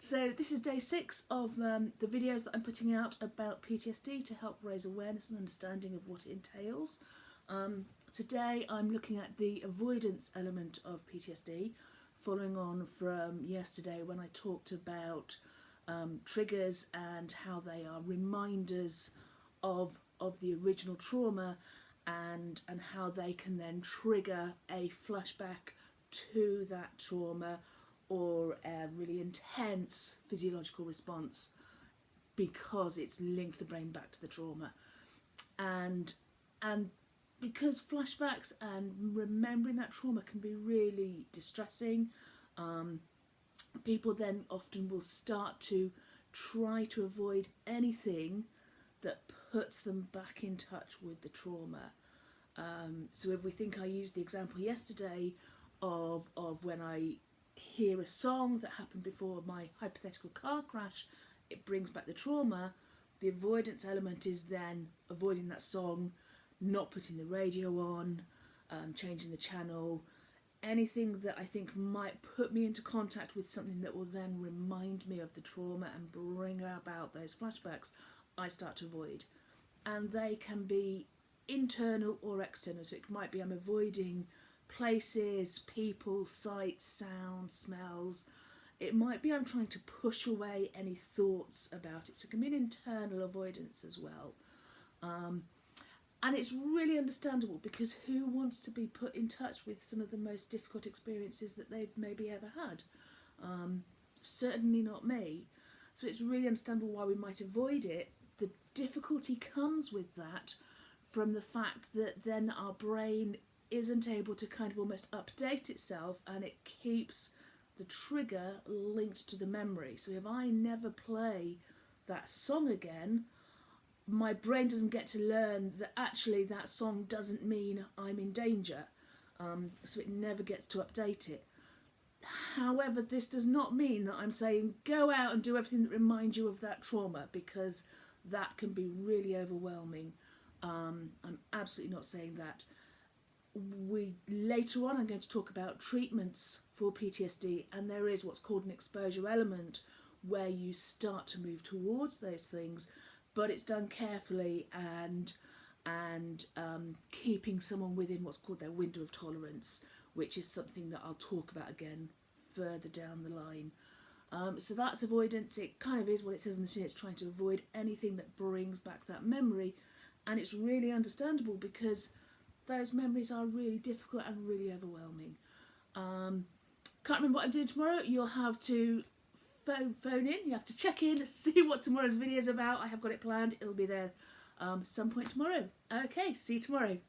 So this is day 6 of the videos that I'm putting out about PTSD to help raise awareness and understanding of what it entails. Today I'm looking at the avoidance element of PTSD, following on from yesterday when I talked about triggers and how they are reminders of the original trauma and how they can then trigger a flashback to that trauma or a really intense physiological response because it's linked the brain back to the trauma. And because flashbacks and remembering that trauma can be really distressing, people then often will start to try to avoid anything that puts them back in touch with the trauma. So if we think, I used the example yesterday of when I hear a song that happened before my hypothetical car crash, it brings back the trauma. The avoidance element is then avoiding that song, not putting the radio on, changing the channel, anything that I think might put me into contact with something that will then remind me of the trauma and bring about those flashbacks, I start to avoid. And they can be internal or external. So it might be I'm avoiding places, people, sights, sounds, smells. It might be I'm trying to push away any thoughts about it. So it can be an internal avoidance as well. And it's really understandable, because who wants to be put in touch with some of the most difficult experiences that they've maybe ever had? Certainly not me. So it's really understandable why we might avoid it. The difficulty comes with that from the fact that then our brain isn't able to kind of almost update itself, and it keeps the trigger linked to the memory. So if I never play that song again, my brain doesn't get to learn that actually that song doesn't mean I'm in danger. So it never gets to update it. However, this does not mean that I'm saying go out and do everything that reminds you of that trauma, because that can be really overwhelming. I'm absolutely not saying that. Later on I'm going to talk about treatments for PTSD, and there is what's called an exposure element where you start to move towards those things, but it's done carefully and keeping someone within what's called their window of tolerance, which is something that I'll talk about again further down the line. So that's avoidance. It kind of is what it says in the tin. It's trying to avoid anything that brings back that memory, and it's really understandable because those memories are really difficult and really overwhelming. Can't remember what I'm doing tomorrow. You'll have to phone in. You have to check in, see what tomorrow's video is about. I have got it planned. It'll be there some point tomorrow. Okay, see you tomorrow.